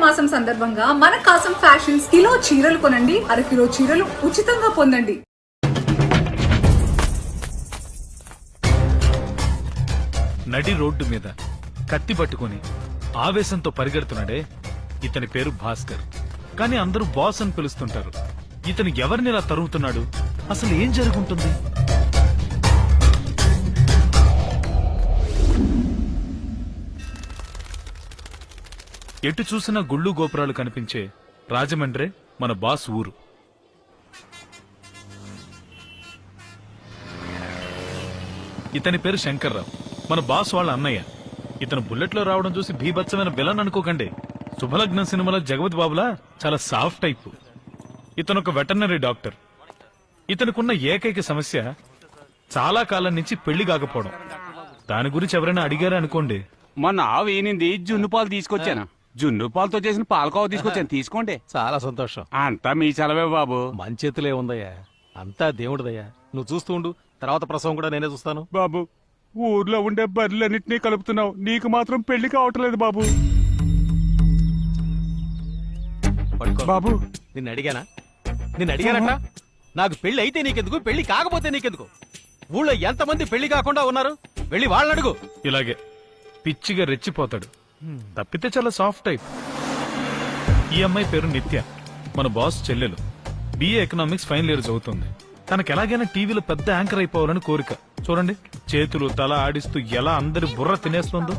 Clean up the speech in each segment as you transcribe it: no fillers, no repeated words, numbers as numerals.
మాసం సందర్భంగా మన కాసం ఫ్యాషన్స్ కిలో చీరలు కొనండి, అరకిలో చీరలు ఉచితంగా పొందండి. నడి రోడ్డు మీద కత్తి పట్టుకుని ఆవేశంతో పరిగెడుతున్నాడే, ఇతని పేరు భాస్కర్. కానీ అందరూ బాస్ అని పిలుస్తుంటారు. ఇతను ఎవరిని ఇలా తరుగుతున్నాడు? అసలు ఏం జరుగుతుంది? ఎటు చూసినా గుళ్ళు గోపురాలు కనిపించే రాజమండ్రే మన బాస్ ఊరు. ఇతని పేరు శంకర్రావు, మన బాస్ వాళ్ళ అన్నయ్య. ఇతను బుల్లెట్లో రావడం చూసి భీభత్సమైన విలన్ అనుకోకండి. శుభలగ్నం సినిమాలో జగపతి బాబులా చాలా సాఫ్ట్ టైప్. ఇతను ఒక వెటర్నరీ డాక్టర్. ఇతనుకున్న ఏకైక సమస్య చాలా కాలం నుంచి పెళ్లి కాకపోవడం. దాని గురించి ఎవరైనా అడిగారా అనుకోండి, మొన్న ఆవు ఈనింది జున్ను పాలు తీసుకొచ్చాను. జున్ను పాలతో చేసిన పాలకోవ తీసుకొచ్చాను, తీసుకోండి. చాలా సంతోషం. అంతా మీ చలవే బాబు. మంచి చేతులే ఉందయ్యా, అంతా దేవుడిదయ్యా. నువ్వు చూస్తూ ఉండు, తర్వాత ప్రసవం కూడా నేనే చూస్తాను. బాబు, ఊర్లో ఉండే బర్రెలన్నింటినీ కలుపుతున్నావు, నీకు మాత్రం పెళ్లి కావట్లేదు బాబు. బాబు, నిన్ను అడిగానట. నాకు పెళ్లి అయితే నీకెందుకు, పెళ్లి కాకపోతే నీకెందుకు? ఊళ్ళో ఎంతమంది పెళ్లి కాకుండా ఉన్నారు, వెళ్ళి వాళ్ళని అడుగు. ఇలాగే పిచ్చిగా రెచ్చిపోతాడు. తప్పితే చాలా సాఫ్ట్ టైప్. ఈ అమ్మాయి పేరు నిత్య, మన బాస్ చెల్లెలు. బిఏ ఎకనామిక్స్ ఫైనల్ ఇయర్ చదువుతుంది. తనకు ఎలాగైనా టీవీలో పెద్ద యాంకర్ అయిపోవాలని కోరిక. చూడండి, చేతులు తల ఆడిస్తూ ఎలా అందరి బుర్ర తినేస్తుందో.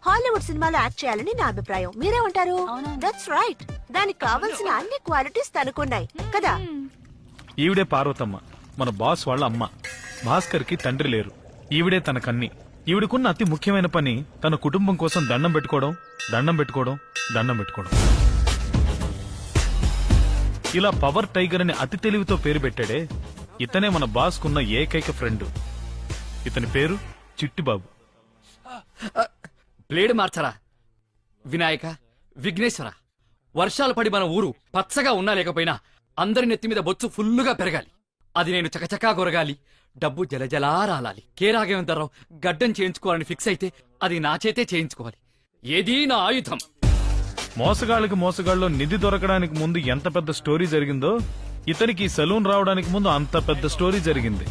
హాలీవుడ్ సినిమాలో యాక్ట్ చేయాలని నా అభిప్రాయం. మీరేమంటారు? That's right. దానికి కావాల్సిన అన్ని క్వాలిటీస్ తనకున్నాయి కదా. ఈవిడే పార్వతమ్మ, మన బాస్ వాళ్ళ అమ్మ. భాస్కర్ కి తండ్రి లేరు, ఈవిడే తనకన్ని. ఈవిడకున్న అతి ముఖ్యమైన పని తన కుటుంబం కోసం దండం పెట్టుకోవడం. ఇలా పవర్ టైగర్ అని అతి తెలివితో పేరు పెట్టాడే, ఇతనే మన బాస్ కున్న ఏకైక ఫ్రెండ్. ఇతని పేరు చిట్టిబాబు. బ్లేడ్ మార్చరా వినాయక, విఘ్నేశ్వర. వర్షాలు పడి మన ఊరు పచ్చగా ఉన్నా లేకపోయినా అందరి నెత్తి మీద బొచ్చు ఫుల్లుగా పెరగాలి. అది నేను చకచకా కొరగాలి, డబ్బు జలజలా రాలాలి. కే రాఘవేంద్రరావు గడ్డం చేయించుకోవాలని ఫిక్స్ అయితే అది నా చేతే చేయించుకోవాలి. ఏదీ నా ఆయుధం. మోసగాళ్ళలో నిధి దొరకడానికి ముందు ఎంత పెద్ద స్టోరీ జరిగిందో, ఇతనికి సలూన్ రావడానికి ముందు అంత పెద్ద స్టోరీ జరిగింది.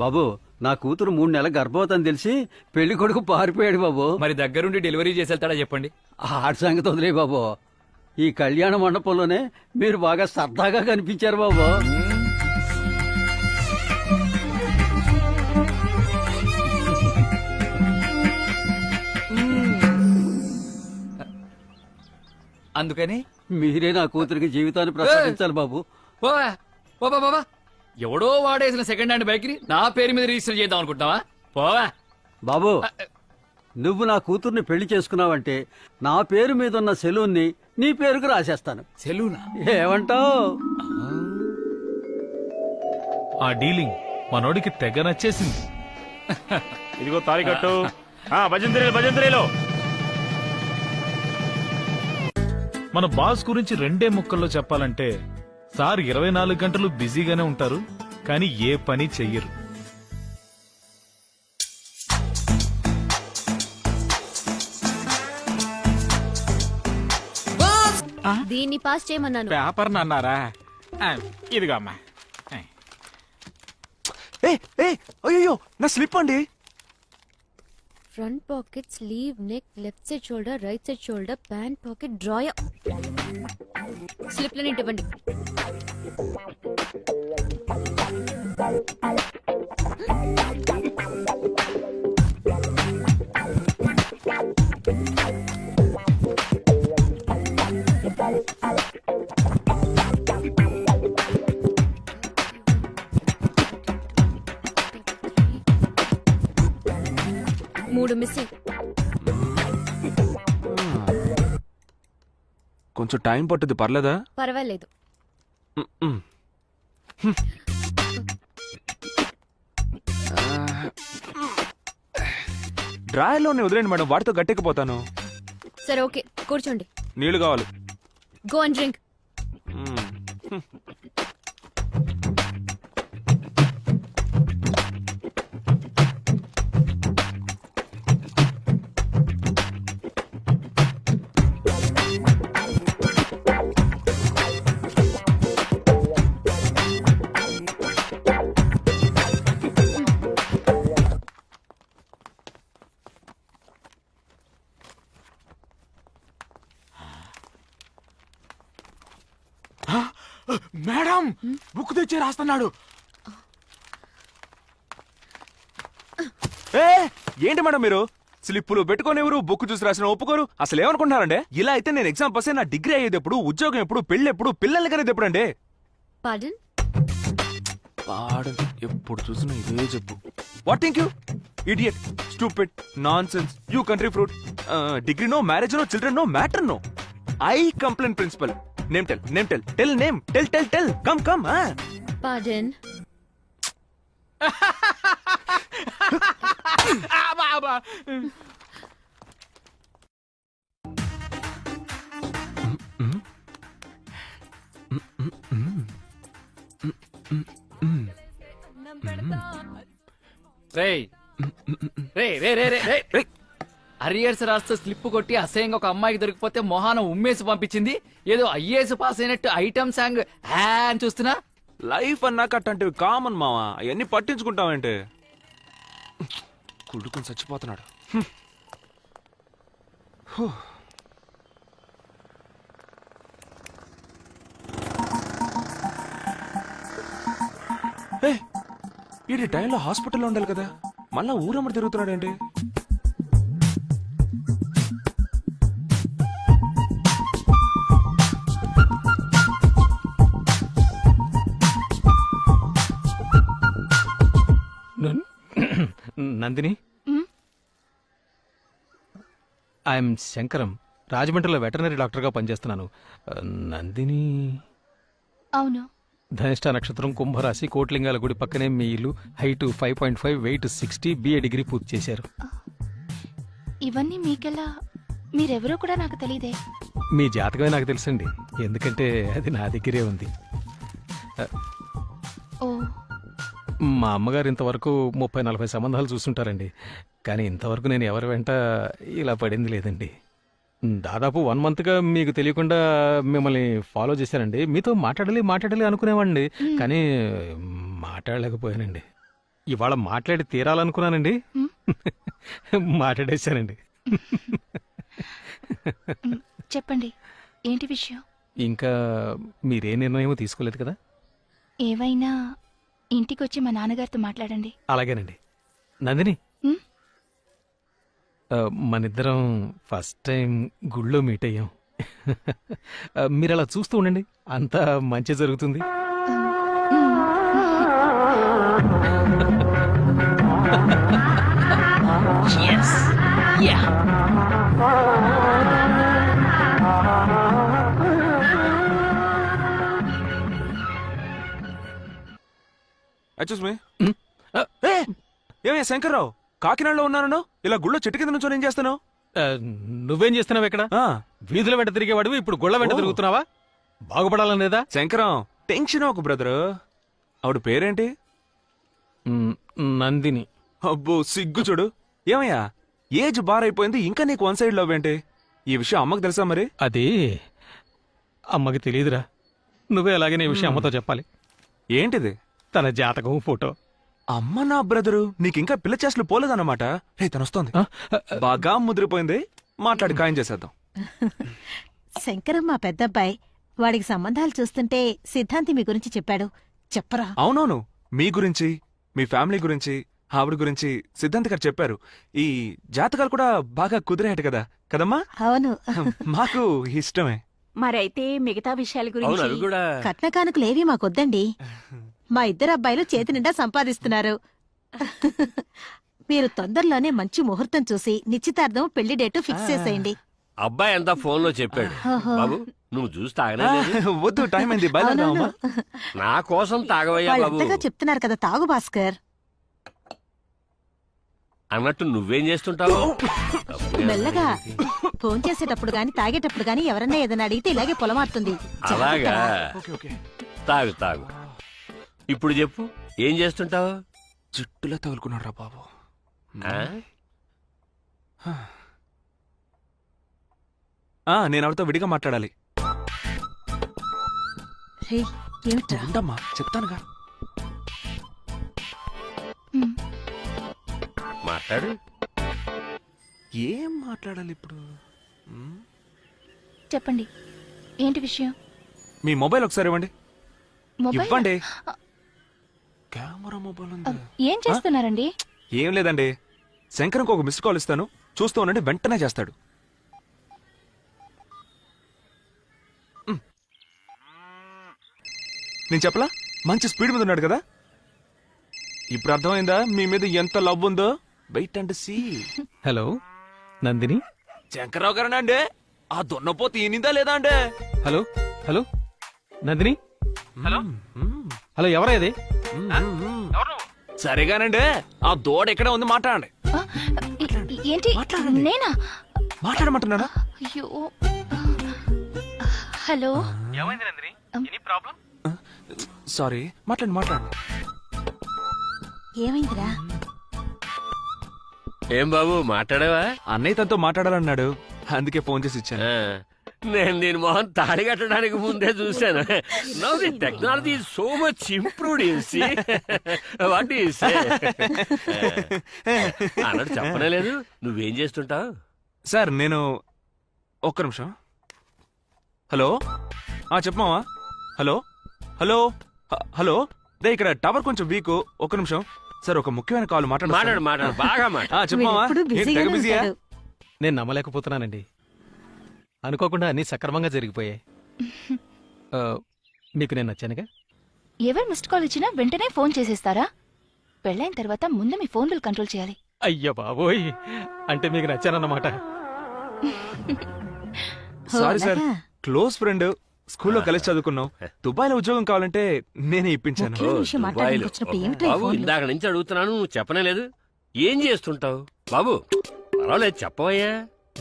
బాబు, నా కూతురు 3 నెలల గర్భవతి అని తెలిసి పెళ్లి కొడుకు పారిపోయాడు బాబు. మరి దగ్గరుండి డెలివరీ చేసేళ్తాడా చెప్పండి. ఆడి సంగతి వదిలే బాబు. ఈ కళ్యాణ మండపంలోనే మీరు బాగా సరదాగా కనిపించారు బాబు. అందుకని మీరే నా కూతురికి జీవితాన్ని ప్రసాదించాలి బాబు. బాబా, ఎవడో వాడేసిన సెకండ్ హ్యాండ్ బైక్ ని నా పేరు మీద రిజిస్టర్ చేద్దాం అనుకుంటున్నావా? పోవా బాబు, నువ్వు నా కూతుర్ని పెళ్లి చేసుకున్నావంటే నా పేరు మీద ఉన్న సెలూన్ ని నీ పేరుకు రాసేస్తాను. సెలూనా? ఏమంటావు? ఆ డీలింగ్ మనోడికి తెగ నచ్చేసింది. ఇదిగో తాలికట్టు. భజంత్రిలో మన బాస్ గురించి 2 ముక్కల్లో చెప్పాలంటే, సార్ 24 గంటలు బిజీగానే ఉంటారు, కానీ ఏ పని చెయ్యరు. దీన్ని పాస్ చేయమన్నాను. పేపర్ అన్నారా? ఇదిగో అమ్మా. అయ్యో, నా స్లిప్ అండి. Front pocket, sleeve, neck, left side shoulder, right side shoulder, pant pocket, drawer. స్లిప్లని ఇవ్వండి. మూడు మిస్సింగ్. కొంచెం టైం పట్టుద్ది, పర్లేదా? పర్వాలేదు. డ్రాయర్లోనే వదిలేండి మేడం, వాటితో గట్టెక్కిపోతాను. సరే, ఓకే, కూర్చోండి. నీళ్లు కావాలి. Go and drink. Madam book తెచ్చి రాస్తున్నాడు. ఏ ఏంటి మేడం మీరు స్లిప్పులు పెట్టుకొని ఎవరు బుక్ చూసి రాసిన ఒప్పుకోరు? అసలు ఏమనుకుంటున్నారండి? ఇలా అయితే నేను ఎగ్జామ్ పాస్ అయ్యి నా డిగ్రీ అయ్యేది ఎప్పుడు, ఉద్యోగం ఎప్పుడు, పెళ్లి ఎప్పుడు, పిల్లల్ని కనేది ఎప్పుడండి? పార్డన్? పాడు ఎప్పుడు చూసినా ఇదే చెప్పు. What think you idiot stupid nonsense you country fruit. Degree no, marriage no, children no, matter no. I complaint principal. Name tell name tell come pardon. రేయ్ రే అరియర్స్ రాస్తూ స్లిప్ కొట్టి అసహ్యంగా ఒక అమ్మాయికి దొరికిపోతే మొహాన ఉమ్మేసి పంపించింది. ఏదో ఐఏఎస్ పాస్ అయినట్టు ఐటమ్ సాంగ్ హ్యా అని చూస్తున్నా. లైఫ్ అన్నాక అట్లాంటివి కామన్ మావా, అవన్నీ పట్టించుకుంటావంటే. కుడుకుని చచ్చిపోతున్నాడు. ఈ టైంలో హాస్పిటల్లో ఉండాలి కదా, మళ్ళా ఊరమ్మడి తిరుగుతున్నాడేంటి? నందిని, ఐఎమ్ శంకరం, రాజమండ్రిలో వెటర్నరీ డాక్టర్గా పనిచేస్తున్నాను. నందిని? అవును. ధనిష్ట నక్షత్రం, కుంభరాశి, కోట్లింగాల గుడి పక్కనే మీ ఇల్లు, హైట్ 5.5, వెయిట్ 60, బిఏ డిగ్రీ పూర్తి చేశారు. ఇవన్నీ మీకెలా? మీరెవరో కూడా నాకు తెలియదే. మీ జాతకమే నాకు తెలుసండి, ఎందుకంటే అది నా దగ్గరే ఉంది. ఓ, మా అమ్మగారు ఇంతవరకు 30-40 సంబంధాలు చూస్తుంటారండి, కానీ ఇంతవరకు నేను ఎవరి వెంట ఇలా పడింది లేదండి. దాదాపు 1 మంత్గా మీకు తెలియకుండా మిమ్మల్ని ఫాలో చేశానండి. మీతో మాట్లాడాలి అనుకునేవాడిని, కానీ మాట్లాడలేకపోయానండి. ఇవాళ మాట్లాడి తీరాలనుకున్నానండి, మాట్లాడేశానండి. చెప్పండి, ఏంటి విషయం? ఇంకా మీరే నిర్ణయం తీసుకోలేదు కదా? ఏవైనా ఇంటికొచ్చి మా నాన్నగారితో మాట్లాడండి. అలాగేనండి. నందిని, ఉమ్, మనిద్దరం ఫస్ట్ టైం గుళ్ళో మీట్ అయ్యాం. మీరు అలా చూస్తూ ఉండండి, అంతా మంచి జరుగుతుంది. Excuse me. ఏమయ్యా శంకర్రావు, కాకినాడలో ఉన్నాను, ఇలా గుళ్ళో చెట్టు కింద నుంచో ఏం చేస్తాను? నువ్వేం చేస్తున్నావు ఇక్కడ? వీధుల వెంట తిరిగేవాడు ఇప్పుడు గుళ్ళ వెంట తిరుగుతున్నావా? బాగుపడాలని లేదా? శంకరం, టెన్షన్ ఒక బ్రదరు. ఆవిడ పేరేంటి? నందిని. అబ్బో సిగ్గు చూడు. ఏమయ్యా, ఏజ్ బార్ అయిపోయింది, ఇంకా నీకు వన్ సైడ్ లవ్ ఏంటి? ఈ విషయం అమ్మకు తెలుసా మరి? అది అమ్మకి తెలియదురా, నువ్వే అలాగే ఈ విషయం అమ్మతో చెప్పాలి. ఏంటిది? తన జాతకం, ఫోటో. అమ్మ నా బ్రదరు, నీకింకా పిల్ల చేసలు పోలేదన్నమాట. రే తనొస్తోంది, బాగా ముదిరిపోయింది, మాట్లాడి ఖాయం చేసేద్దాం. శంకరం మా పెద్దబ్బాయి, వాడికి సంబంధాలు చూస్తుంటే సిద్ధాంతి మీ గురించి చెప్పాడు. చెప్పరా? అవునవును, మీ గురించి, మీ ఫ్యామిలీ గురించి, ఆవిడ గురించి సిద్ధాంత్ గారు చెప్పారు. ఈ జాతకాలు కూడా బాగా కుదిరేట కదా కదమ్మా? అవును. మాకు ఇష్టమే. మరైతే మిగతా విషయాల అవును, అవి కూడా. కట్న కానుకలేవి మాకొద్దండి. మా ఇద్దరు అబ్బాయిలు చేతి నిండా సంపాదిస్తున్నారు. మీరు తొందరలోనే మంచి ముహూర్తం చూసి నిశ్చితార్థం, పెళ్లి డేటు ఫిక్స్ చేసేయండి. అబ్బాయి అంతా ఫోన్ లో చెప్పాడు. బాబు నువ్వు చూసి తాగనే లేదు. వద్దు, టైం అయింది, బయలుదేరదామా? నా కోసం తాగవయ్యా బాబు. వాళ్ళంతగా చెప్తున్నారు కదా, తాగు భాస్కర్. అన్నట్టు నువ్వేం చేస్తుంటావు? మెల్లగా ఫోన్ చేసేటప్పుడు గాని తాగేటప్పుడు గాని ఎవరన్నా ఏదైనా అడిగితే ఇలాగే పొలమారుతుంది. అలాగా, తాగు తాగు. ఇప్పుడు చెప్పు, ఏం చేస్తుంటావు? జుట్టులా తగులుకున్నాడు రా బాబు. నేను ఆవిడతో విడిగా మాట్లాడాలి. ఉండమ్మా, చెప్తానుగా. మాట్లాడు. ఏం మాట్లాడాలి ఇప్పుడు? చెప్పండి, ఏంటి విషయం? మీ మొబైల్ ఒకసారి ఇవ్వండి. మొబైల్ ఇవ్వండి. కెమెరా మొబైల్ ఉంది. ఏం చేస్తున్నారండి? ఏం లేదండి, శంకర్కి ఒక మిస్డ్ కాల్ ఇస్తాను, చూస్తూ ఉండండి, వెంటనే చేస్తాడు. నేను చెప్పలా, మంచి స్పీడ్ మీద ఉన్నాడు కదా. ఇప్పుడు అర్థమైందా మీ మీద ఎంత లవ్ ఉందో? Wait and see. Hello Nandini. Shankarrao గారేనా అండి? ఆ దున్నపోతు ఈనిందా లేదా అండి? Hello hello Nandini. హలో ఎవరా ఇది? సరేగానండి, ఆ దూడ ఎక్కడే ఉంది, మాట్లాడండి. ఏంటి? నేనా? మాట్లాడమంటున్నారా? అయ్యో. హలో. సారీ, మాట్లాడండి. ఏమైందిరా? ఏం బాబు మాట్లాడావా? అన్నయ్య తనతో మాట్లాడాలన్నాడు, అందుకే ఫోన్ చేసి ఇచ్చాను. నేను దీని మొహం తాడి కట్టడానికి ముందే చూశాను. Now the technology is so much improved you see. What you say? అన్నట్టు చెప్పనే లేదు, నువ్వేం చేస్తుంటావు? సార్ నేను ఒక్క నిమిషం. హలో చెప్పమావా. హలో హలో హలో దే ఇక్కడ టవర్ కొంచెం వీక్, ఒక్క నిమిషం. సార్ ఒక ముఖ్యమైన కాల్ మాట్లాడు బాగా మాట్లాడు. చెప్పమావా. బిజీయా? నేను నమ్మలేకపోతున్నానండి. అనుకోకుండా అన్నీ సక్రమంగా జరిగిపోయాయి. మీకు నేను నచ్చానుగా. ఎవరు మిస్డ్ కాల్ ఇచ్చినా వెంటనే ఫోన్ చేసేస్తారా? పెళ్ళైన తర్వాత ముందు మీ ఫోన్ బిల్ కంట్రోల్ చేయాలి. అయ్యో బాబోయ్, అంటే మీకు నచ్చానన్నమాట. సారీ సార్, క్లోజ్ ఫ్రెండ్, స్కూల్లో కలిసి చదువుకున్నాం. దుబాయ్ లో ఉద్యోగం కావాలంటే నేనే ఇప్పించాను. దుబాయ్లో. బాబు ఇందాక నుంచి అడుగుతున్నాను, నువ్వు చెప్పనే లేదు. ఏం చేస్తుంటావు బాబు? పర్వాలేదు చెప్పవయ్యా.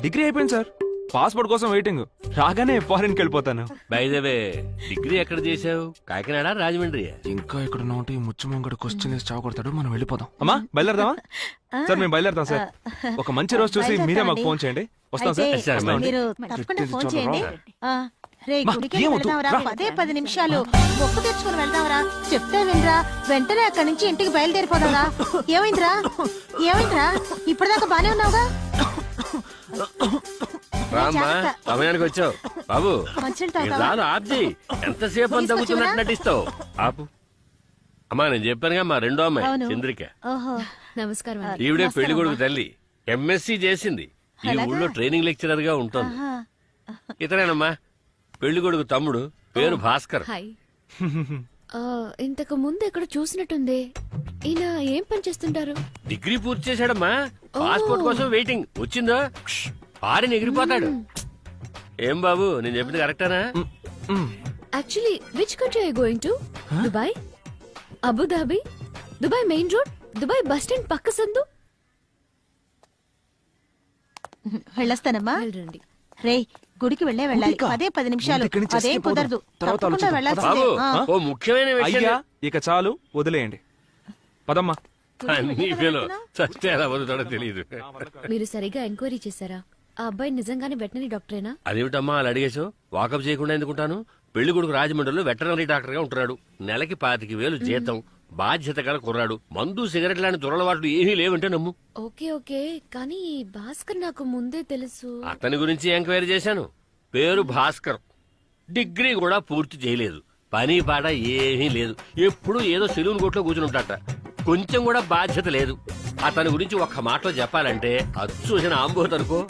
డిగ్రీ అయిపోయింది సార్, పాస్పోర్ట్ కోసం వెయిటింగ్, రాగానే ఫారిన్ కి వెళ్ళిపోతాను. బై ద వే, డిగ్రీ ఎక్కడ చేసావు? కాకినాడ, రాజమండ్రి? ఇంకా ఇక్కడ ఉంటే ఈ ముచ్చుమంగడు క్వశ్చన్ వేసి చావకొడతాడు, మనం వెళ్ళిపోదాం. అమ్మా బయలుదేరదామా? సార్ మేము బయలుదేరతాం సార్. ఒక మంచి రోజు చూసి మీరే మాకు ఫోన్ చేయండి, వస్తాం సార్. మీరు తప్పకుండా ఫోన్ చేయండి. రే మా, గుడికి ఏమొద్దు, వెళ్దాంరా, రా. 10 నిమిషాలు మొక్కు తెచ్చుకుని వెళ్దాంరా. చెప్తే వినరా, వెంటనే అక్కడి నుంచి ఇంటికి బయలుదేరిపోదాంరా. ఏమైందిరా? ఇప్పటిదాకా బానే ఉన్నావుగా? రామ్మా, సమయానికి వచ్చావు. బాబు మంచినీళ్ళు ఇక తాగుతావా? చాలు, ఆప్జీ. ఎంతసేపు అని తగ్గుతున్నట్టు నటిస్తావు? ఆపు. అమ్మా నేను చెప్పానుగా, మా రెండో అమ్మాయి అవును. చంద్రిక. ఓహో. నమస్కారం. ఈవిడే పెళ్లి కొడుకు తల్లి, ఎంఎస్సి చేసింది, ఈ ఊళ్ళో ట్రైనింగ్ లెక్చరర్ గా ఉంటుంది. ఇతనేనమ్మా పెళ్లి కొడుకు తమ్ముడు, పేరు భాస్కర్. హాయ్. ఇంతకు ముందు ఎక్కడ చూసినట్టుంది. ఈయన ఏం పని చేస్తుంటారు? డిగ్రీ పూర్తి చేశాడమ్మా, పాస్పోర్ట్ కోసం వెయిటింగ్. వచ్చిందో పారిని ఎగిరిపోతాడు. ఏం బాబు నేను చెప్పింది కరెక్టేనా? Actually which country I going to? Dubai, Abu Dhabi, Dubai main road, Dubai bus stand పక్క సందు. వెళ్ళొస్తానమ్మా. వెళ్ళండి. రే గుడికి వెళ్ళాలి. 10 నిమిషాలు. ముందు ఇక్కడి నుంచి అదేం escape కుదరదు. అవుదాం. తర్వాత తప్పకుండా ఆలోచిద్దాం. వెళ్ళాల్సిందే. బాబు ఓ ముఖ్యమైన అయ్యా విషయం. ఇక చాలు, వదిలేయండి, పదమ్మా. నీ పిలో చస్తే ఎలా వదులుతాడో తెలియదు. మీరు సరిగా ఎంక్వైరీ చేశారా? ఆ అబ్బాయి నిజంగానే వెటనరీ డాక్టరేనా? అదేమిటమ్మా అలా అడిగేశావు? వాకప్ చేయకుండా ఎందుకుంటాను? పెళ్లి కొడుకు రాజమండ్రిలో వెటర్నరీ డాక్టర్ గా ఉంటున్నాడు. నెలకి 25,000 జీతం, బాధ్యత గల కుర్రాడు. మందు సిగరెట్ లాంటి దురలవాట్లు ఏమీ లేవంటే నమ్ము. ఓకే కానీ భాస్కర్ నాకు ముందే తెలుసు. అతని గురించి ఎంక్వైరీ చేశాను. పేరు భాస్కర్, డిగ్రీ కూడా పూర్తి చేయలేదు, పని పాట ఏమీ లేదు, ఎప్పుడు ఏదో సెలూన్ కోట్లో కూర్చుని ఉంటాట. కొంచెం కూడా బాధ్యత లేదు. అతని గురించి ఒక్క మాటలో చెప్పాలంటే అది చూసిన ఆంబోత్ అనుకో.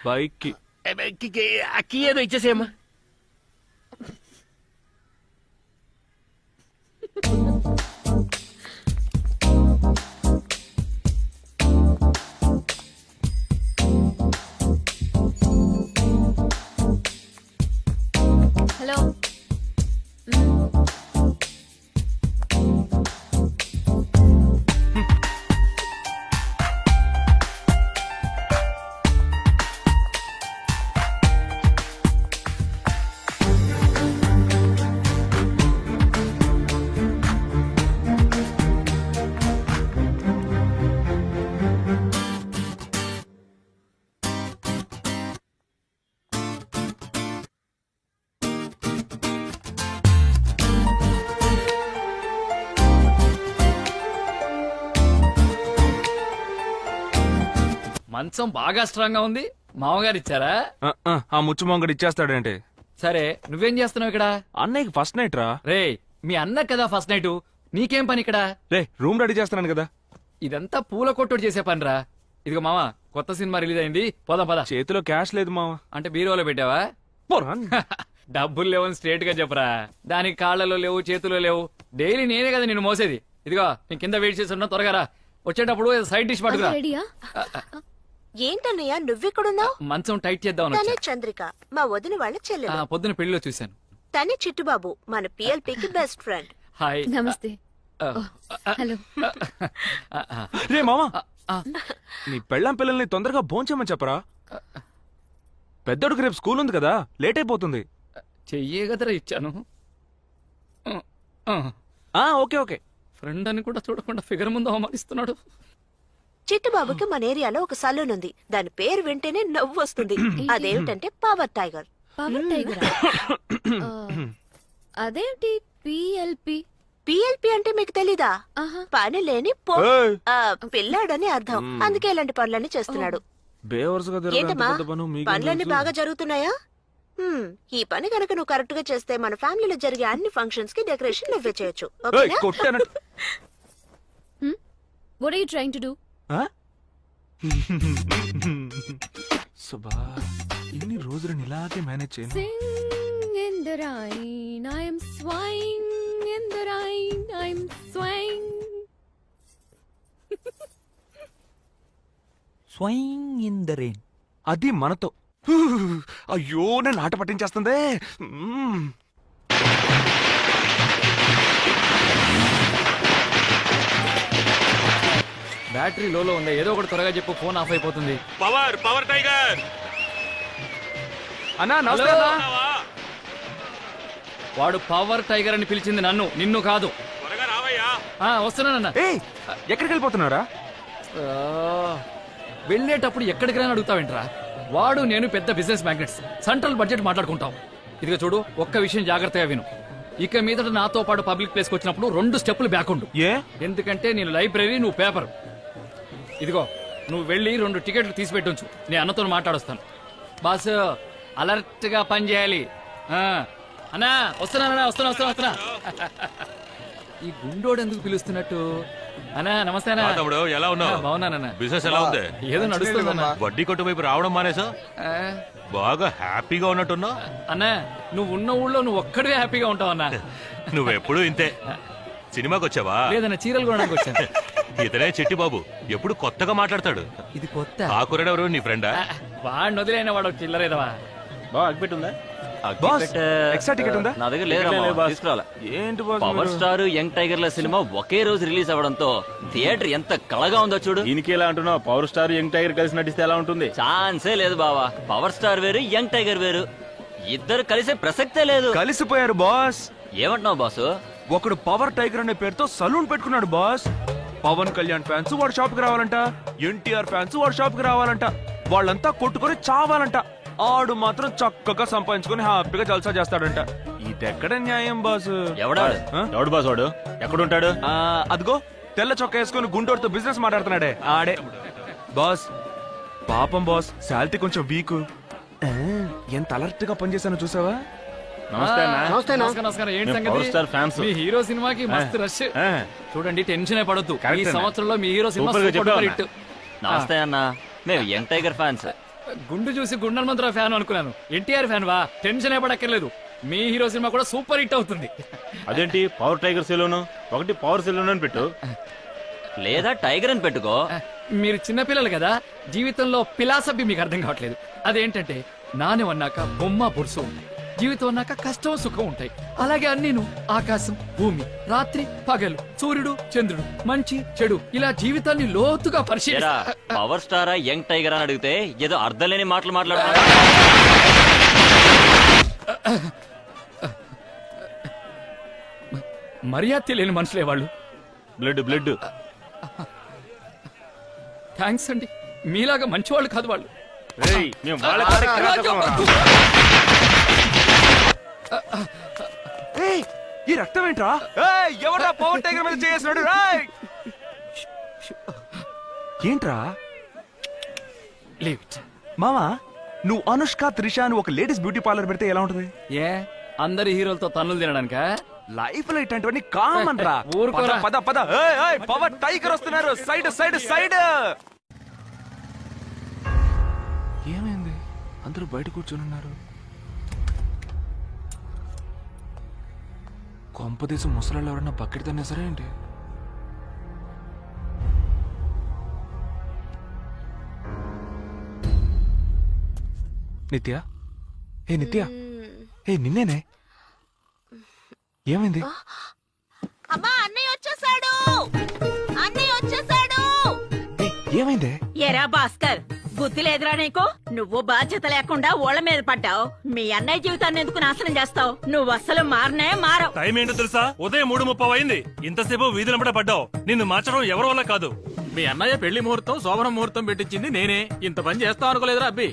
బైక్ అక్కి ఏదో ఇచ్చేసేమ్మా. హలో. మంచం బాగా స్ట్రాంగ్ గా ఉంది. మామగారు ఇచ్చారా? ఆ ముచ్చుమంగడు ఇచ్చేస్తాడంటే సరే నువ్వేం చేస్తున్నావు ఇక్కడ? అన్నయ్యకి ఫస్ట్ నైట్ రా. రే మీ అన్న కదా ఫస్ట్ నైట్, నీకేం పని ఇక్కడ? రే రూమ్ రెడీ చేస్తున్నాను కదా. ఇదంతా పూల కొట్టుడు చేసే పనిరా. ఇదిగో మామ, కొత్త సినిమా రిలీజ్ అయింది, పోదాం పద. చేతిలో క్యాష్ లేదు మావా. అంటే బీరోలో పెట్టావా? పోరా. డబ్బులు లేవని స్ట్రేట్ గా చెప్పరా. దానికి కాళ్ళలో లేవు, చేతుల్లో లేవు. డైలీ నేనే కదా నిన్ను మోసేది. ఇదిగో నేను కింద వెయిట్ చేసి ఉన్నా, త్వరగా రా. వచ్చేటప్పుడు సైడ్ డిష్ పట్టుకురా. రెడీయా? ఏంటన్నయ్య నువ్వెక్కడున్నావు? మంచం టైట్ చేద్దామని తనే వచ్చా. చంద్రిక, మా వదిన వాళ్ళ చెల్లెలు. పొద్దున పెళ్లిలో చూశాను. తనే చిట్టుబాబు, మన పిఎల్పికి బెస్ట్ ఫ్రెండ్. హాయ్. నమస్తే. హలో. రే మామా, నీ పెళ్ళాం పిల్లల్ని తొందరగా భోంచేయమని చెప్పరా. పెద్దోడికి రేపు స్కూల్ ఉంది కదా, లేట్ అయిపోతుంది. చెయ్యే కదరా ఇచ్చాను. Okay okay. ఫ్రెండ్ అని కూడా చూడకుండా ఫిగర్ ముందు అవమానిస్తున్నాడు. చిట్టుబాబుకి మన ఏరియాలో ఒక సలూన్ ఉంది. దాని పేరు వింటేనే నవ్వు వస్తుంది. అదేమిటంటే పవర్ టైగర్. Power tiger. అదేంటి పిఎల్పి? పిఎల్పి అంటే మీకు తెలీదా? ఆహా. పని లేని ఏయ్. పిల్లాడని అర్థం. అందుకే ఇలాంటి పనులన్నీ చేస్తున్నాడు. బేవర్స్గా ఏంటమ్మా పనులన్నీ బాగా జరుగుతున్నాయా? ఈ పని కనుక నువ్వు కరెక్ట్ గా చేస్తే మన ఫ్యామిలీలో జరిగే అన్ని ఫంక్షన్స్ కి డెకరేషన్ నువ్వే చేయొచ్చు. ఓకేనా? కొట్టానంటే what are you trying to do? సుబా ఇన్ని రోజులు ఇలాగే మేనేజ్ చేయను. Sing in the rain, I'm swaying in the rain, I'm swaying. స్వయింగ్ in the rain. అది మనతో. అయ్యో నేను ఆట పట్టించేస్తుంది. బ్యాటరీ లోలో ఉంది, ఏదో ఒకటి త్వరగా చెప్పు, ఫోన్ ఆఫ్ అయిపోతుంది. పవర్ టైగర్ అన్నా నమస్తే హలో. అన్నా. వాడు పవర్ టైగర్ అని పిలిచింది నన్ను, నిన్ను కాదు. త్వరగా రావయ్యా. వస్తున్నానన్నా. ఏయ్ ఎక్కడికి వెళ్ళిపోతున్నారా? వెళ్ళేటప్పుడు ఎక్కడికి రాని అడుగుతావేంట్రా? వాడు నేను పెద్ద బిజినెస్ మ్యాగ్నెట్స్, సెంట్రల్ బడ్జెట్ మాట్లాడుకుంటాం. ఇదిగో చూడు, ఒక్క విషయం జాగ్రత్తగా విను. ఇక మీదట నాతో పాటు పబ్లిక్ ప్లేస్కి వచ్చినప్పుడు 2 స్టెప్పులు బ్యాక్ ఉండు. ఏ? ఎందుకంటే నేను లైబ్రరీ, నువ్వు పేపర్. ఇదిగో నువ్వు వెళ్ళి 2 టికెట్లు తీసి పెట్టొచ్చు, నేను అన్నతో మాట్లాడొస్తాను. బాస్ అలర్ట్ గా పని చేయాలి. అన్నా వస్తున్నా. ఈ గుండోడు ఎందుకు పిలుస్తున్నట్టు? అన్నా నమస్తే అన్నా. తమ్ముడు ఎలా ఉన్నావు? బాగున్నానన్నా. బిజినెస్ ఎలా ఉంది? ఏదో నడుస్తుందన్నా. వడ్డీ కొట్టు వైపు రావడం మానేసా? బాగా హ్యాపీగా ఉన్నట్టున్నావు. అన్నా నువ్వు ఉన్న ఊళ్ళో నువ్వు ఒక్కడే హ్యాపీగా ఉంటావు అన్నా. నువ్వెప్పుడు ఇంతే. సినిమాకి వచ్చావా? లేదన్నా, చీరలు కొనడానికి వచ్చాను. ఇతనే చిట్టి బాబు, ఎప్పుడు కొత్తగా మాట్లాడతాడు. ఇది కొత్త. ఆ కుర్రాడెవరు, నీ ఫ్రెండా? వాడిని వదిలేన వాడు చిల్లరేదవా. బాస్ ఎక్స్ట్రా టికెట్ ఉందా? నా దగ్గర లేదా తీసుకురాలా. ఏంటి బాస్ పవర్ మీరు? స్టార్ యంగ్ టైగర్ల సినిమా ఒకే రోజు రిలీజ్ అవ్వడంతో థియేటర్ ఎంత కళగా ఉందో చూడు. దీనికి ఎలా అంటున్నావు? పవర్ స్టార్ యంగ్ టైగర్ కలిసి నటిస్తే ఎలా ఉంటుంది? ఛాన్సే లేదు బావా. పవర్ స్టార్ వేరు, యంగ్ టైగర్ వేరు. ఇద్దరు కలిసే ప్రసక్తే లేదు. కలిసిపోయారు బాస్. ఏమంటున్నావు బాసు? ఒకడు పవర్ టైగర్ అనే పేరుతో సలూన్ పెట్టుకున్నాడు బాస్. పవన్ కళ్యాణ్ ఫ్యాన్స్ వాడు షాప్ కి రావాలంట, ఎన్టీఆర్ ఫ్యాన్స్ వాడు షాప్ కి రావాలంట. వాళ్ళంతా కొట్టుకొని చావాలంట. ఆడు మాత్రం చక్కగా సంపాదించుకొని హ్యాపీగా జల్సా చేస్తాడంట. ఇదెక్కడ న్యాయం బాసు? ఎవడాడు? ఎవడు బాస్ వాడు? ఎక్కడుంటాడు? అదిగో తెల్ల చొక్కా వేసుకుని గుంటూరుతో బిజినెస్ మాట్లాడుతున్నాడే ఆడే బాస్. పాపం బాస్, శాలరీ కొంచెం వీక్. ఎంత అలర్ట్ గా పనిచేశానో చూసావా? నమస్తే అన్న. నమస్కారం. ఏంటి మేము సంగతి? Power star fans. మీ హీరో సినిమాకి మస్తు రష్. చూడండి, టెన్షన్ పడొద్దు. ఈ కరెక్ట్ అన్న. సంవత్సరంలో మీ హీరో సినిమా సూపర్ గా సూపర్ చెప్పావు హిట్. నమస్తే అన్న. మేము యంగ్ టైగర్ ఫ్యాన్స్. గుండు చూసి గుండెలమంతరావు ఫ్యాన్ అనుకున్నాను. ఎన్టీఆర్ ఫ్యాన్ వా? టెన్షన్ పడక్కర్లేదు, మీ హీరో సినిమా కూడా సూపర్ హిట్ అవుతుంది. అదేంటి పవర్ టైగర్ సెలూన్? ఒకటి పవర్ సెలూన్ అని పెట్టు. లేదా టైగర్ అని పెట్టుకో. మీరు చిన్నపిల్లలు కదా, జీవితంలో ఫిలాసఫీ మీకు అర్థం కావట్లేదు. అదేంటంటే నాణ్యం అన్నాక బొమ్మ బొరుసు ఉంటాయి, జీవితం అన్నాక కష్టం సుఖం ఉంటాయి. అలాగే అన్నీను ఆకాశం భూమి, రాత్రి పగలు, సూర్యుడు చంద్రుడు, మంచి చెడు, ఇలా జీవితాన్ని లోతుగా ఏరా, పరిశీలిస్తా. పవర్ స్టారా యంగ్ టైగర్ అని అడిగితే ఏదో అర్థం లేని మాటలు మాట్లాడుతున్నా. మర్యాద తెలియని మనుషులే వాళ్ళు. బ్లడ్ థ్యాంక్స్ అండి, మీలాగా మంచివాళ్ళు కాదు వాళ్ళు. మేము వాళ్ళ కాడికి రాకపోవరా? ఏయ్, ఈ రక్తం ఏంట్రా? ఎవరా పవర్ టైగర్ మీద చేసినాడు? ఏంట్రా లీవ్ ఇట్. మామా, నువ్వు అనుష్క త్రిష అని ఒక లేడీస్ బ్యూటీ పార్లర్ పెడితే ఎలా ఉంటది? ఏ అందరి హీరోలతో తన్నులు తినడానికా? లైఫ్ లో ఇట్లాంటివన్నీ కామన్ రా. ఊరుకోరా. పద పద పద. పవర్ టైగర్ వస్తున్నారు. Side side side. ఏమైంది? అందరూ బయట కూర్చొని ఉన్నారు. కొంపదేశం ముసలాళ్ళు ఎవరన్నా బకెట్ తన్నేసరే ఏంటి? నిత్య, ఏ నిత్య, ఏ నిన్నేనే. ఏమైంది? అమ్మా అన్నయ్య వచ్చేసాడు, అన్నయ్య వచ్చేసాడు. ఏమైందే? ఎరా భాస్కర్, బుద్ధి లేదురా నీకు? నువ్వు బాధ్యత లేకుండా ఓళ్ళ మీద పడ్డావు. మీ అన్నయ్య జీవితాన్ని ఎందుకు నాశనం చేస్తావు? నువ్వు అస్సలు మారనే మారవు. టైం ఏంటో తెలుసా? ఉదయం 3:30 అయింది. ఇంతసేపు వీధులంబట పడ్డావు. నిన్ను మార్చడం ఎవరి వల్ల కాదు. మీ అన్నయ్య పెళ్లి ముహూర్తం శోభన ముహూర్తం పెట్టించింది నేనే. ఇంత పని చేస్తావు అనుకోలేదురా అబ్బి.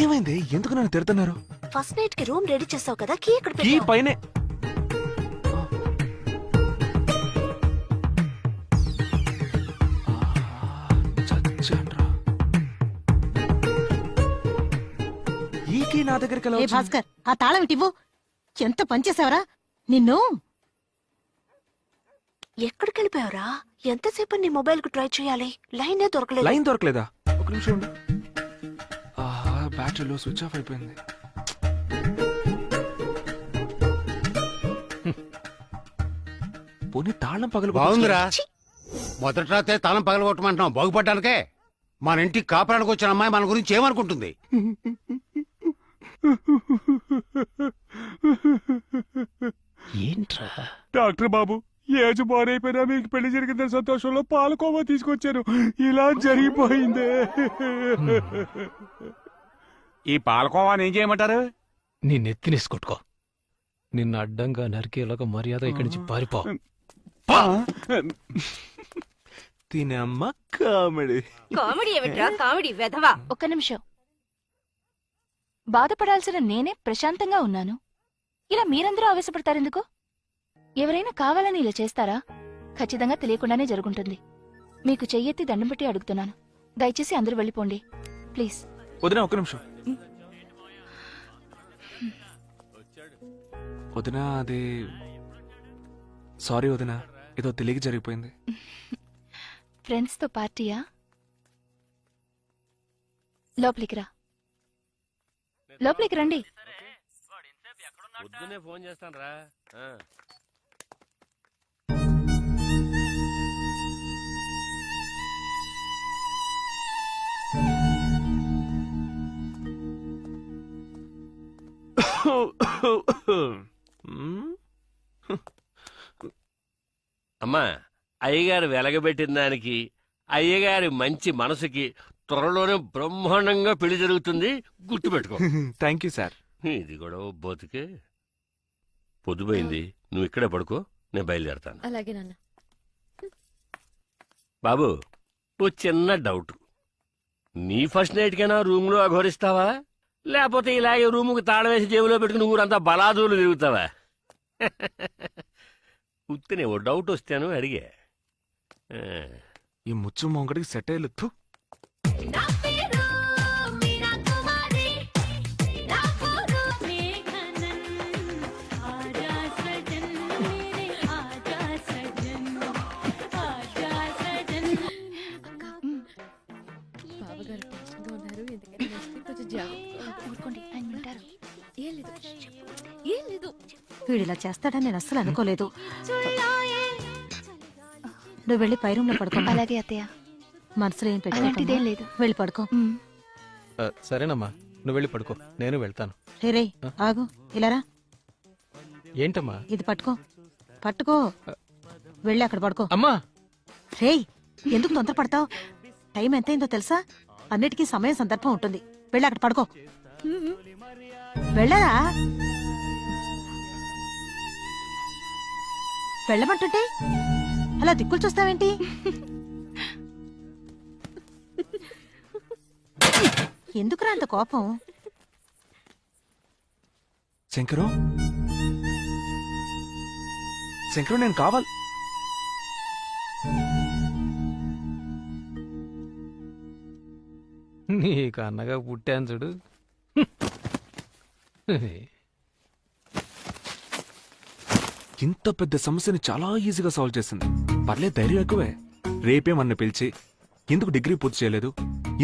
ఏమైంది? ఎందుకు నన్ను తిడుతున్నారు? ఫస్ట్ నైట్ కి రూమ్ రెడీ చేసావు కదా, కీ ఎక్కడ ఈ పైనే. చచ్చాన్రా. ఈ కీ నా దగ్గరికి ఎలా ఏ వచ్చింది? భాస్కర్, ఆ తాళం ఇటివ్వు. ఎంత పనిచేసావరా నిన్ను. ఎక్కడికి వెళ్ళిపోయావురా? ఎంతసేపు నీ మొబైల్ కు ట్రై చేయాలి, లైనే దొరకలేదు. లైన్ దొరకలేదా? ఒక నిమిషం ఉండు. బ్యాటరీలో స్విచ్ ఆఫ్ అయిపోయింది. పోనీ తాళం పగలు బాగుందిరా. మొదటి రాత్రే తాళం పగలగొట్టమంటున్నాం బాగుపడ్డానికే. మన ఇంటికి కాపురానికి వచ్చిన అమ్మాయి మన గురించి ఏమనుకుంటుంది? ఏంట్రా? డాక్టర్ బాబు, ఏజ్ బారైపోయినా మీకు పెళ్లి జరిగిందని సంతోషంలో పాలకోవా తీసుకొచ్చాను. ఇలా జరిగిపోయిందే. ఈ పాలకోవాని ఏం చేయమంటారు? నీ నెత్తినేసి కొట్టుకో. నిన్ను అడ్డంగా నరికేలాగా మర్యాద ఇక్కడి నుంచి పారిపో. తినమ్మ కామెడీ. కామెడీ ఏమిట్రా కామెడీ వెధవా. ఒక్క నిమిషం. బాధపడాల్సిన నేనే ప్రశాంతంగా ఉన్నాను. ఇలా మీరందరూ ఆవేశపడతారెందుకు? ఎవరైనా కావాలని ఇలా చేస్తారా? ఖచ్చితంగా తెలియకుండానే జరుగుంటుంది. మీకు చెయ్యెత్తి దండం పెట్టి అడుగుతున్నాను, దయచేసి అందరూ వెళ్ళిపోండి ప్లీజ్. వదినా ఒక్క నిమిషం. వదినా అది సారీ వదినా, ఏదో తెలియక జరిగిపోయింది. ఫ్రెండ్స్ తో పార్టీయా? లోపలికి రా, లోపలికి రండి. పొద్దునే ఫోన్ చేస్తాను రా. అమ్మా, అయ్యగారు వెలగబెట్టిన దానికి, అయ్యగారి మంచి మనసుకి త్వరలోనే బ్రహ్మాండంగా పెళ్లి జరుగుతుంది, గుర్తుపెట్టుకో. Thank you sir. ఇది కూడా ఓ బతుకే. పొద్దుపోయింది, నువ్వు ఇక్కడే పడుకో, నేను బయలుదేరతాను. అలాగే నాన్న. బాబు, ఓ చిన్న డౌట్. నీ ఫస్ట్ నైట్కైనా రూమ్లో అఘోరిస్తావా, లేకపోతే ఇలాగే రూముకి తాళం వేసి జేబులో పెట్టుకుని ఊరంతా బలాదూలు తిరుగుతావా? ఉత్తినే ఓ డౌట్ వస్తాను అడిగే. ఈ ముచ్చు మొంగడికి సెట్ అయ్యలేదు. వీడిలా చేస్తాడని నేను అస్సలు అనుకోలేదు. నువ్వు వెళ్ళి పై రూమ్ లో పడుకో. అలాగే అత్తయ్య. మనసులో ఏం అలాంటిదేం పెట్టుకోకండి. లేదు. వెళ్ళి పడుకో. సరేనమ్మా, నువ్వు వెళ్ళి పడుకో, నేను వెళ్తాను. రే ఆగు, ఇలారా. ఏంటమ్మా? ఇది పట్టుకో, పట్టుకో. వెళ్ళి అక్కడ పడుకో. అమ్మా, రేయ్, ఎందుకు తొందర పడతావు? టైం ఎంతైందో తెలుసా? అన్నిటికీ సమయం సందర్భం ఉంటుంది. వెళ్ళి అక్కడ పడుకో. వెళ్ళరా, వెళ్ళమంటుంటే అలా దిక్కులు చూస్తావేంటి? ఎందుకురా అంత కోపం? శంకరు, శంకరు, నేను కావాలి. నీకు అన్నగా పుట్టాను చూడు, ఇంత పెద్ద సమస్యని చాలా ఈజీగా సాల్వ్ చేసింది. పర్లేదు, ధైర్యం ఎక్కువే. రేపే మన పిలిచి ఎందుకు డిగ్రీ పూర్తి చేయలేదు,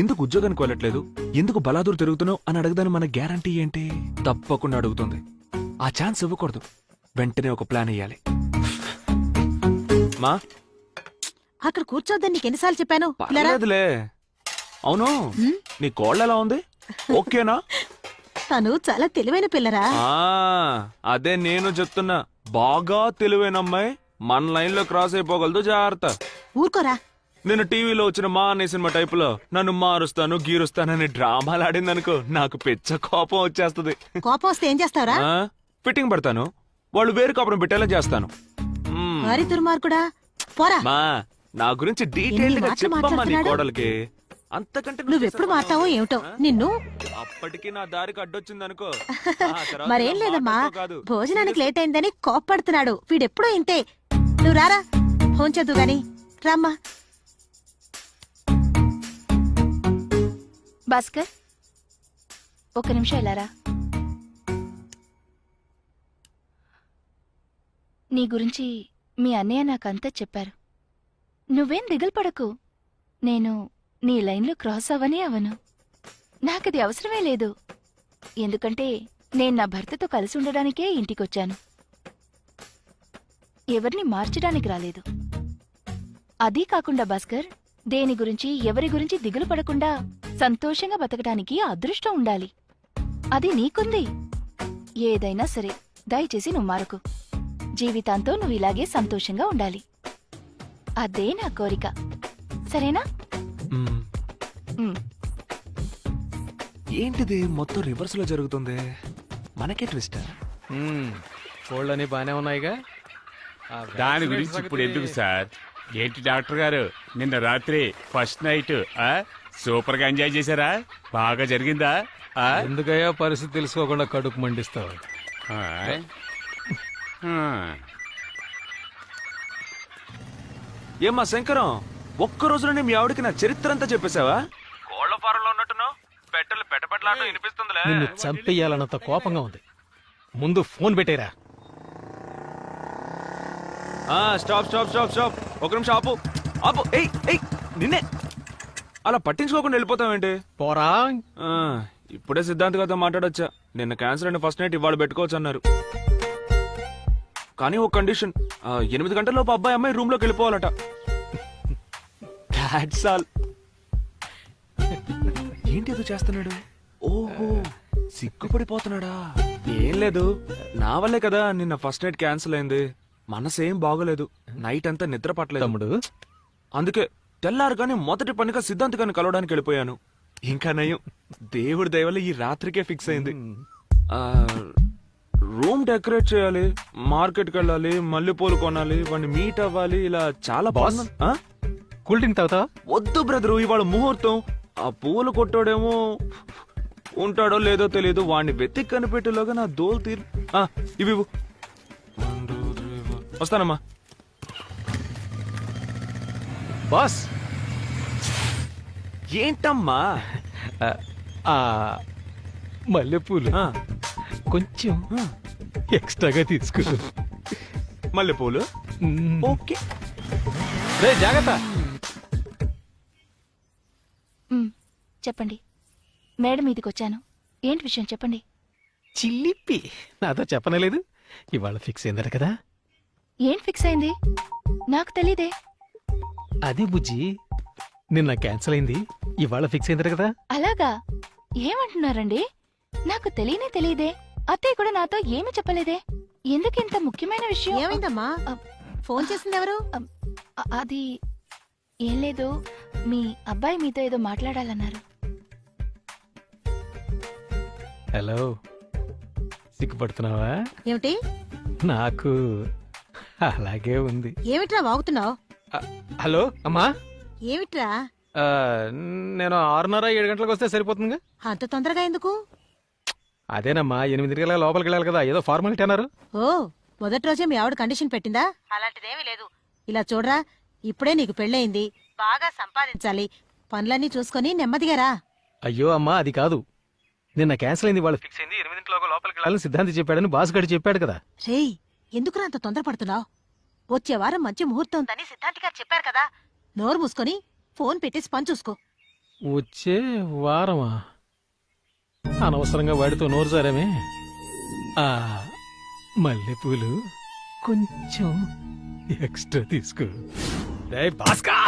ఎందుకు ఉద్యోగానికి వెళ్ళట్లేదు, ఎందుకు బలాదూరు తిరుగుతున్నావు అని అడగదని మన గ్యారంటీ ఏంటి? తప్పకుండా అడుగుతుంది. ఆ ఛాన్స్ ఇవ్వకూడదు. వెంటనే ఒక ప్లాన్ వేయాలి. మా అక్కడ కూర్చోద్దని నీకు ఎన్నిసార్లు చెప్పాను? ఇలా రా. పర్లేదులే. అవును, నీ కోళ్ళ ఎలా ఉంది? ఓకేనా? తను చాలా తెలివైన పిల్లరా. అదే నేను చెప్తున్నా. బాగా తెలివైన అమ్మాయి మన లైన్ లో క్రాస్ అయిపోగలదు, జాగ్రత్త. ఊరుకోరా. నేను టీవీలో వచ్చిన మా అనే సినిమా టైపులో నన్ను మారుస్తాను గీరుస్తానని డ్రామాలు ఆడిందనుకో, నాకు పిచ్చ కోపం వచ్చేస్తుంది. కోపం వస్తే ఏం చేస్తావురా? ఫిట్టింగ్ పెడతాను, వాళ్ళు వేరు కాపురం పెట్టేలా చేస్తాను. వారి దుర్మార్గుడా, పోరా. మా నా గురించి డీటెయిల్డ్ గా మాటలు చెప్పమ్మా నీ మాట్లాడుతున్నాడు? కోడలికి. అంతకంటే నువ్వెప్పుడు మారుతావో ఏమిటో నిన్ను. అప్పటికి నా దారికి అడ్డొచ్చిందనుకో. మరేం లేదమ్మా, భోజనానికి లేట్ అయిందని కోప్పడుతున్నాడు. వీడెప్పుడూ ఇంతే. నువ్వు రారా, ఫోన్ చేద్దు గాని. రామ్మా. భాస్కర్, ఒక్క నిమిషం ఇలారా. నీ గురించి మీ అన్నయ్య నాకంతా చెప్పారు. నువ్వేం దిగులు పడకు. నేను నీ లైన్లో క్రాస్ అవ్వనే అవను. నాకది అవసరమే లేదు. ఎందుకంటే నేను నా భర్తతో కలిసి ఉండడానికే ఇంటికొచ్చాను. ఎవరిని మార్చడానికి రాలేదు. అదీ కాకుండా భాస్కర్, దేని గురించి ఎవరి గురించి దిగులు పడకుండా సంతోషంగా బతకడానికి అదృష్టం ఉండాలి. అది నీకుంది. ఏదైనా సరే దయచేసి నువ్వు మారకు. జీవితాంతో నువ్వు ఇలాగే సంతోషంగా ఉండాలి. అదే నా కోరిక. సరేనా? ఏంటిది మొత్తం రివర్స్ లో జరుగుతుంది? మనకే ట్విస్ట్. కోళ్ళని బానే ఉన్నాయిగా. దాని గురించి ఇప్పుడు ఎందుకు సార్? ఏంటి డాక్టర్ గారు, నిన్న రాత్రి ఫస్ట్ నైట్ సూపర్ గా ఎంజాయ్ చేశారా? బాగా జరిగిందా? ఎందుకయ్యా పరిస్థితి తెలుసుకోకుండా కడుపు మండిస్తావు? ఏమ్మా శంకరం, ఒక్క రోజులోనే మీ ఆవిడకి నా చరిత్ర అంతా చెప్పేశావా? కోళ్ల ఫారంలో ఉన్నట్టున్నావు. పెట్టలు పెట్టబెట్టలాట వినిపిస్తుందిలే. నిన్ను చంపేయాలన్నంత కోపంగా ఉంది. ముందు ఫోన్ పెట్టేరా. Stop stop stop stop. ఒక నిమిషం ఆపు ఆపు. ఏయ్ ఏయ్, నిన్నే అలా పట్టించుకోకుండా వెళ్ళిపోతావేంటి? పోరా. ఇప్పుడే సిద్ధాంత్ గారితో మాట్లాడొచ్చా. నిన్న క్యాన్సర్ అయిన ఫస్ట్ నైట్ ఇవాళ పెట్టుకోవచ్చు అన్నారు. కానీ ఒక కండిషన్, 8 గంటలలోపు అబ్బాయి అమ్మాయి రూమ్ లోకి వెళ్ళిపోవాలట. That's all. ఏంటి అది చేస్తున్నాడు? ఓహో, సిగ్గుపడిపోతున్నాడా? ఏం లేదు, నా వల్లే కదా నిన్న ఫస్ట్ నైట్ క్యాన్సిల్ అయింది. మనసేం బాగోలేదు, నైట్ అంతా నిద్ర పట్టలేదు తమ్ముడు. అందుకే తెల్లారుగానే మొదటి పనిగా సిద్ధాంత్ గారిని కలవడానికి వెళ్ళిపోయాను. ఇంకా నయం, దేవుడి దయ వల్ల ఈ రాత్రికే ఫిక్స్ అయింది. రూమ్ డెకరేట్ చేయాలి, మార్కెట్కి వెళ్ళాలి, మల్లెపూలు కొనాలి, వాడిని మీట్ అవ్వాలి, ఇలా చాలా బాస్, కూల్ డ్రింక్ తాగుతావా? వద్దు బ్రదరు, ఇవాళ ముహూర్తం. ఆ పూలు కొట్టాడేమో ఉంటాడో లేదో తెలియదు. వాడిని వెతికి కనిపెట్టేలోగా నా దోలు తీరు. ఇవి వస్తానమ్మా. బాస్, ఏంటమ్మా? మల్లెపూలు కొంచెం ఎక్స్ట్రాగా తీసుకో. మల్లెపూలు ఓకే. రే జాగ్రత్త. చెప్పండి. మేడం మీదికి వచ్చాను. ఏంటి విషయం చెప్పండి. చిల్లిపి నాతో చెప్పనలేదు. ఇవాళ ఫిక్స్ అయిందట కదా. ఏం ఫిక్స్ అయింది? నాకు తెలీదే. అదే బుజ్జి, నిన్న క్యాన్సిల్ అయింది, ఇవాళ ఫిక్స్ అయిందట కదా. అలాగా? ఏమంటున్నారండి? నాకు తెలియనే తెలియదే. అత్తయ్య కూడా నాతో ఏమీ చెప్పలేదే. ఎందుకు ఇంత ముఖ్యమైన విషయం? ఏమైందమ్మా? ఫోన్ చేసింది ఎవరు? అది ఏం లేదు, మీ అబ్బాయి మీతో ఏదో మాట్లాడాలన్నారు. హలో, సిగ్గుపడుతున్నావా? ఏమిటి? నాకు అలాగే ఉంది. ఏమిట్రా వాగుతున్నావు? హలో అమ్మా. ఏమిట్రా? నేను 6:30 7 గంటలకు వస్తే సరిపోతుందిగా. అంత తొందరగా ఎందుకు? అదేనమ్మా, 8 గంటల లోపలికి వెళ్ళాలి కదా, ఏదో ఫార్మాలిటీ అన్నారు. ఓ, మొదటి రోజే మీ ఆవిడ కండిషన్ పెట్టిందా? అలాంటిదేమీ లేదు. ఇలా చూడరా, ఇప్పుడే నీకు పెళ్ళయింది, బాగా సంపాదించాలి, పనులన్నీ చూసుకొని నెమ్మదిగా రా. అయ్యో అమ్మా, అది కాదు. నిన్న క్యాన్సిల్ అయింది, వాళ్ళు ఫిక్స్ అయింది 8 లోపలికి వెళ్ళాలని సిద్ధాంతి చెప్పాడని బాస్ గడి చెప్పాడు కదా. రేయ్ ఎందుకురా అంత తొందరపడుతున్నావు? వచ్చే వారం మంచి ముహూర్తం ఉందని సిద్ధాంతి గారు చెప్పారు కదా. నోరు మూసుకొని ఫోన్ పెట్టేసి పని చూసుకో. వచ్చే వారమా? అనవసరంగా వాడితో నోరు జారామే. ఆ మల్లెపూలు కొంచెం ఎక్స్ట్రా తీసుకో. రేయ్ భాస్కర్!